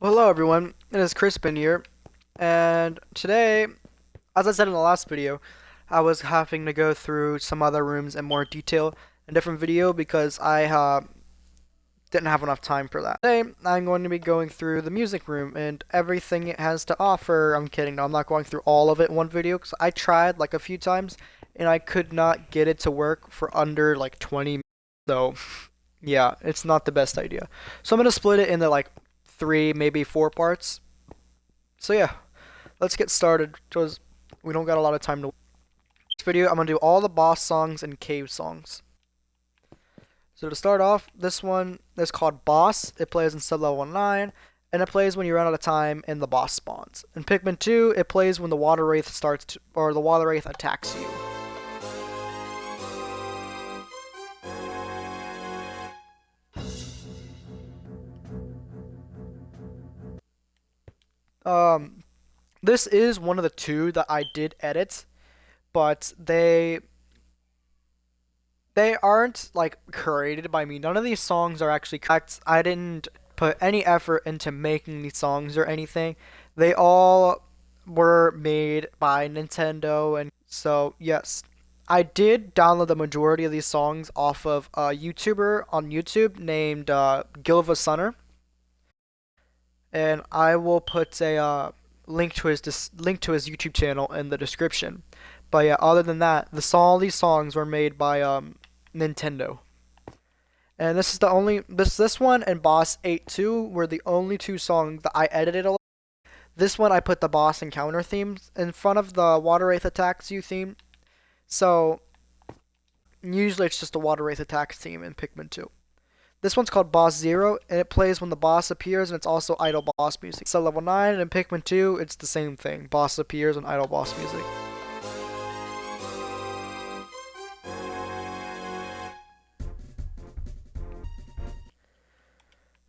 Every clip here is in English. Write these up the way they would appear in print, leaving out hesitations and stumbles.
Well, hello everyone, it is Crispin here, and today, as I said in the last video, I was having to go through some other rooms in more detail in a different video because I didn't have enough time for that. Today, I'm going to be going through the music room and everything it has to offer. I'm kidding, no, I'm not going through all of it in one video because I tried like a few times and I could not get it to work for under like 20 minutes, so yeah, it's not the best idea. So I'm going to split it into like three, maybe four parts. So yeah, let's get started because we don't got a lot of time to. This video, I'm gonna do all the boss songs and cave songs. So to start off, this one is called Boss. It plays in sub-level 9, and it plays when you run out of time and the boss spawns. In Pikmin 2, it plays when the Water Wraith or the Water Wraith attacks you. Um, this is one of the two that I did edit, but they aren't like created by me. None of these songs are actually correct. I didn't put any effort into making these songs or anything. They all were made by Nintendo, and so yes, I did download the majority of these songs off of a YouTuber on YouTube named Gilva Sunner, and I will put a link to his YouTube channel in the description. But yeah, other than that, all these songs were made by Nintendo. And this is the only this one and Boss 8-2 were the only two songs that I edited a little. This one I put the boss encounter themes in front of the Water Wraith attacks you theme. So usually it's just a Water Wraith attacks theme in Pikmin 2. This one's called Boss 0, and it plays when the boss appears, and it's also idle boss music. So level 9, and in Pikmin 2, it's the same thing. Boss appears and idle boss music.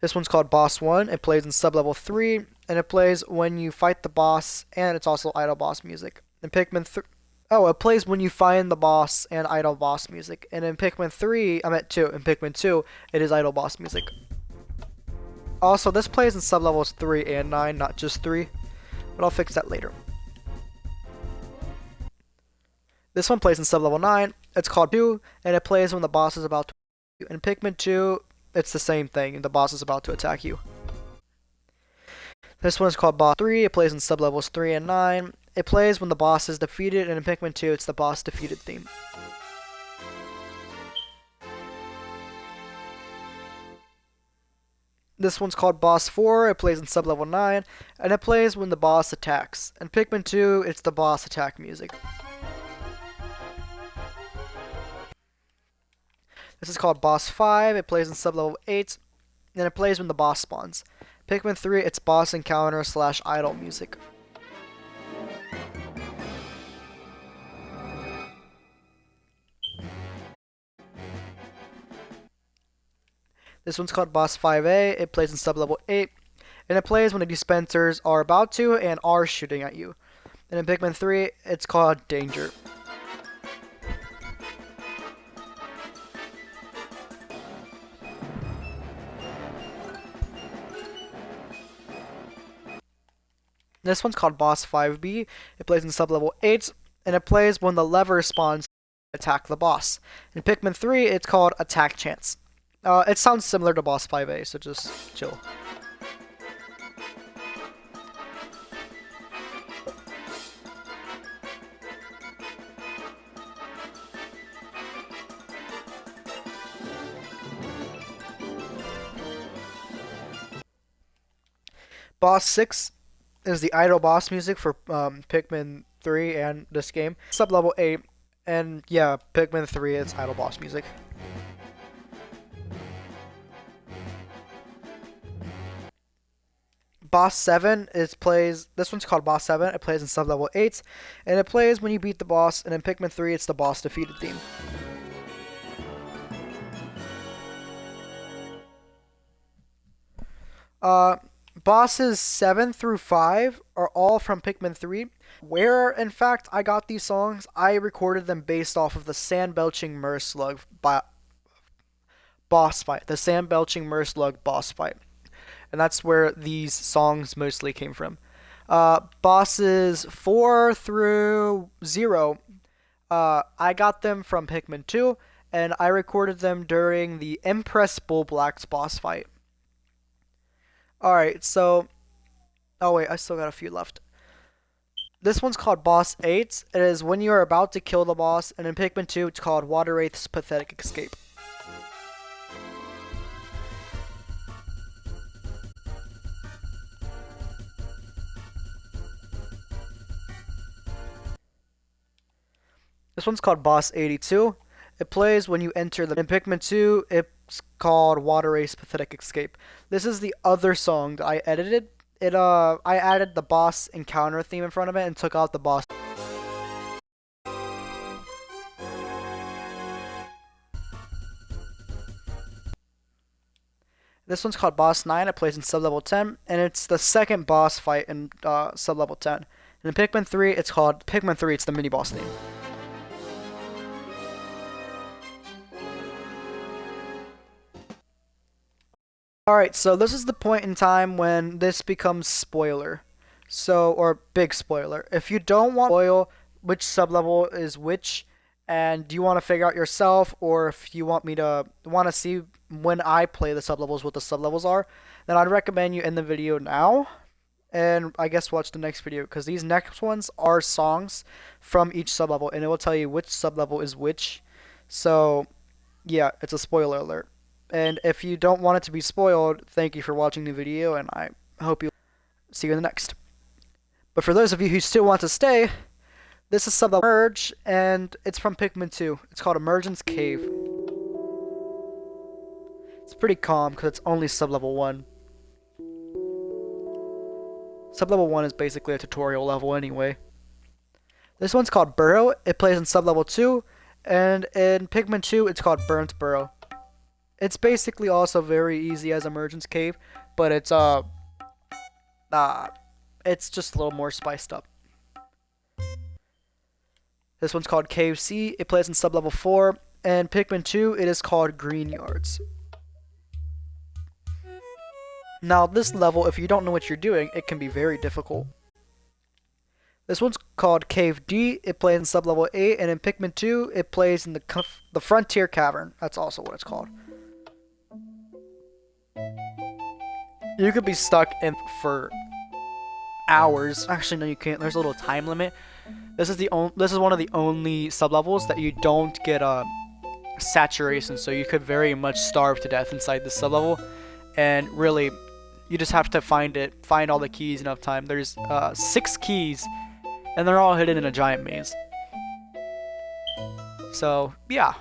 This one's called Boss 1. It plays in sub-level 3, and it plays when you fight the boss, and it's also idle boss music. In Pikmin 3, oh, it plays when you find the boss and idle boss music. And in Pikmin 3, I'm at 2. In Pikmin 2, it is idle boss music. Also, this plays in sub-levels 3 and 9, not just 3, but I'll fix that later. This one plays in sub-level 9. It's called 2, and it plays when the boss is about to. In Pikmin 2, it's the same thing, and the boss is about to attack you. This one is called Boss 3. It plays in sub-levels 3 and 9. It plays when the boss is defeated, and in Pikmin 2, it's the boss defeated theme. This one's called Boss 4. It plays in sub-level 9, and it plays when the boss attacks. In Pikmin 2, it's the boss attack music. This is called Boss 5. It plays in sub-level 8, and it plays when the boss spawns. Pikmin 3, it's boss encounter / idle music. This one's called Boss 5A. It plays in sub-level 8, and it plays when the dispensers are about to and are shooting at you. And in Pikmin 3, it's called Danger. This one's called Boss 5B. It plays in sub-level 8, and it plays when the lever spawns to attack the boss. In Pikmin 3, it's called Attack Chance. It sounds similar to Boss 5A, so just chill. Boss 6 is the idle boss music for Pikmin 3 and this game. Sub-level 8, and yeah, Pikmin 3 is idle boss music. Boss 7 this one's called Boss 7. It plays in sub-level 8, and it plays when you beat the boss, and in Pikmin 3 it's the boss defeated theme. Bosses 7 through 5 are all from Pikmin 3. Where, in fact, I got these songs, I recorded them based off of the Sand Belching Merslug boss fight. The Sand Belching Merslug boss fight. and that's where these songs mostly came from. Bosses 4 through 0, I got them from Pikmin 2, and I recorded them during the Empress Bull Black's boss fight. Alright, so. Oh, wait, I still got a few left. This one's called Boss 8. It is when you are about to kill the boss, and in Pikmin 2, it's called Water Wraith's Pathetic Escape. This one's called Boss 82. It plays when you enter the. In Pikmin 2, it's called Water Wraith's Pathetic Escape. This is the other song that I edited. I added the boss encounter theme in front of it and took out the boss. This one's called Boss 9. It plays in sub-level 10, and it's the second boss fight in sub-level 10. And in Pikmin 3, it's called Pikmin 3. It's the mini-boss theme. Alright, so this is the point in time when this becomes spoiler. So, or big spoiler. If you don't want to spoil which sub-level is which, and you want to figure out yourself, or if you want to see when I play the sub-levels what the sub-levels are, then I'd recommend you end the video now, and I guess watch the next video, because these next ones are songs from each sub-level, and it will tell you which sub-level is which. So, yeah, it's a spoiler alert. And if you don't want it to be spoiled, thank you for watching the video, and I hope you see you in the next. But for those of you who still want to stay, this is sub-level Emerge, and it's from Pikmin 2. It's called Emergence Cave. It's pretty calm, because it's only sub-level 1. Sub-level 1 is basically a tutorial level anyway. This one's called Burrow. It plays in sub-level 2, and in Pikmin 2, it's called Burnt Burrow. It's basically also very easy as Emergence Cave, but it's just a little more spiced up. This one's called Cave C. It plays in sub-level 4, and Pikmin 2, it is called Green Yards. Now, this level, if you don't know what you're doing, it can be very difficult. This one's called Cave D. It plays in sub-level 8, and in Pikmin 2, it plays in the Frontier Cavern. That's also what it's called. You could be stuck in for hours. Actually, no, you can't. There's a little time limit. This is one of the only sub-levels that you don't get saturation, so you could very much starve to death inside this sub-level. And really, you just have to find all the keys enough time. There's 6 keys, and they're all hidden in a giant maze. So, yeah.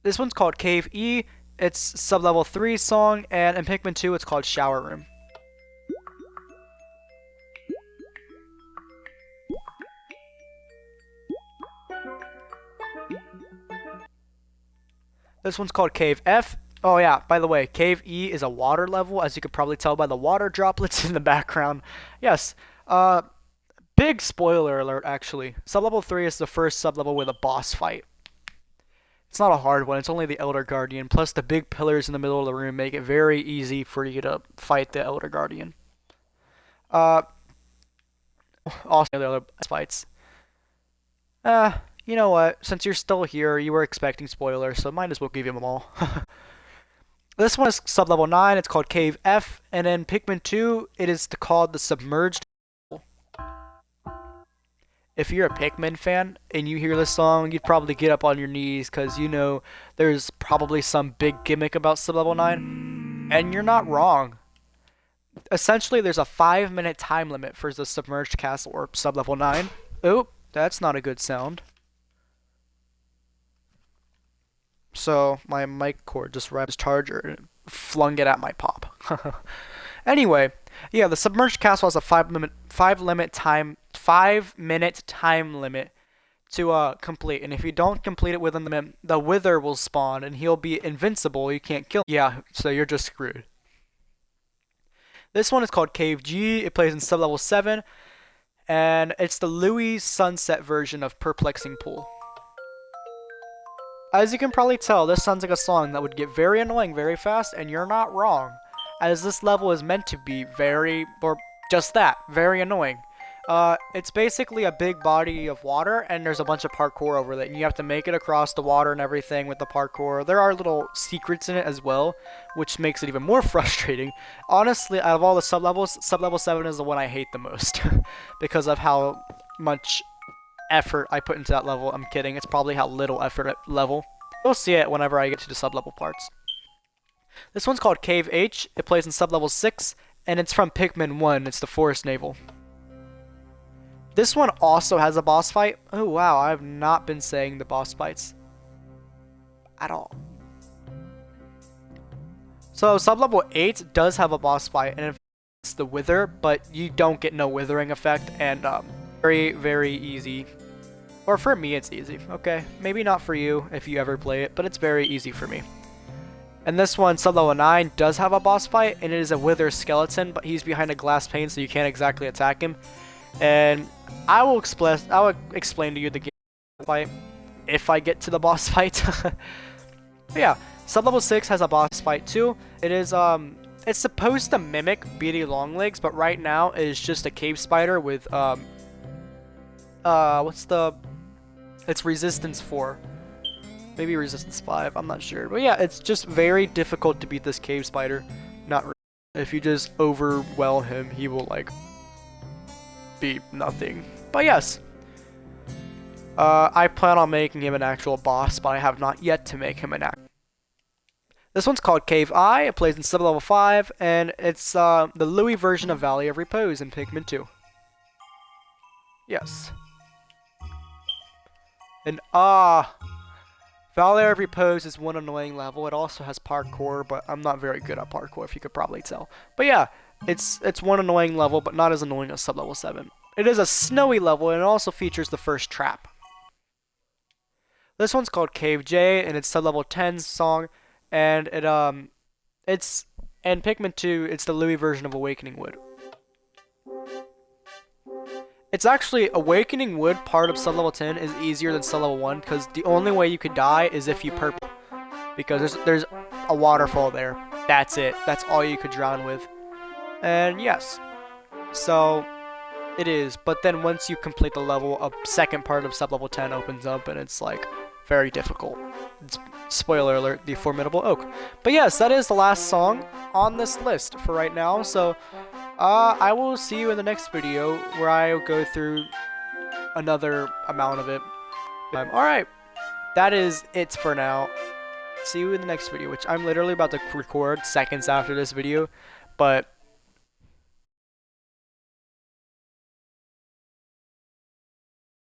This one's called Cave E. It's sub-level 3 song, and in Pikmin 2, it's called Shower Room. This one's called Cave F. Oh yeah, by the way, Cave E is a water level, as you could probably tell by the water droplets in the background. Yes, big spoiler alert, actually. Sub-level 3 is the first sub-level with a boss fight. It's not a hard one, it's only the Elder Guardian, plus the big pillars in the middle of the room make it very easy for you to fight the Elder Guardian. Also the other fights. You know what, since you're still here, you were expecting spoilers, so might as well give you them all. This one is sub-level 9, it's called Cave F, and in Pikmin 2, it is called the Submerged. If you're a Pikmin fan and you hear this song, you'd probably get up on your knees because you know there's probably some big gimmick about sub-level 9. And you're not wrong. Essentially, there's a 5-minute time limit for the Submerged Castle or sub-level 9. Oh, that's not a good sound. So, my mic cord just wrapped his charger and flung it at my pop. Anyway, yeah, the Submerged Castle has a 5-minute time limit to complete, and if you don't complete it within the minute, the Wither will spawn, and he'll be invincible. You can't kill him. Yeah, so you're just screwed. This one is called Cave G. It plays in sub-level 7, and it's the Louis Sunset version of Perplexing Pool. As you can probably tell, this sounds like a song that would get very annoying very fast, and you're not wrong. as this level is meant to be very, or just that, very annoying. It's basically a big body of water, and there's a bunch of parkour over it, and you have to make it across the water and everything with the parkour. There are little secrets in it as well, which makes it even more frustrating. Honestly, out of all the sub-levels, sub-level 7 is the one I hate the most, because of how much effort I put into that level. I'm kidding, it's probably how little effort level. You'll see it whenever I get to the sub-level parts. This one's called Cave H, it plays in sub-level 6, and it's from Pikmin 1, it's the Forest Navel. This one also has a boss fight. Oh wow, I have not been saying the boss fights at all. So sub-level 8 does have a boss fight, and it's the Wither, but you don't get no withering effect, and very, very easy. Or for me, it's easy. Okay, maybe not for you if you ever play it, but it's very easy for me. And this one, sub-level 9, does have a boss fight, and it is a Wither skeleton, but he's behind a glass pane, so you can't exactly attack him. And I will explain to you the game fight if I get to the boss fight. But yeah, sub-level 6 has a boss fight too. It is it's supposed to mimic Beady Longlegs, but right now it is just a cave spider with it's resistance 4. Maybe resistance 5, I'm not sure. But yeah, it's just very difficult to beat this cave spider. Not really. If you just overwhelm him, he will like be nothing. But yes, I plan on making him an actual boss, but I have not yet to make him an act. This one's called Cave I. It plays in sub-level 5, and it's the Louis version of Valley of Repose in Pikmin 2. Yes. And Valley of Repose is one annoying level. It also has parkour, but I'm not very good at parkour, if you could probably tell. But yeah, it's one annoying level, but not as annoying as sub-level 7. It is a snowy level, and it also features the first trap. This one's called Cave J, and it's sub-level 10's song, and it's in Pikmin 2, it's the Louis version of Awakening Wood. It's actually, Awakening Wood part of sub-level 10 is easier than sub-level 1, because the only way you could die is if you purple. Because there's a waterfall there. That's it. That's all you could drown with. And yes, so it is. But then once you complete the level, a second part of sub-level 10 opens up, and it's like very difficult. It's, spoiler alert, the Formidable Oak. But yes, that is the last song on this list for right now. So I will see you in the next video where I will go through another amount of it. Alright, that is it for now. See you in the next video, which I'm literally about to record seconds after this video. But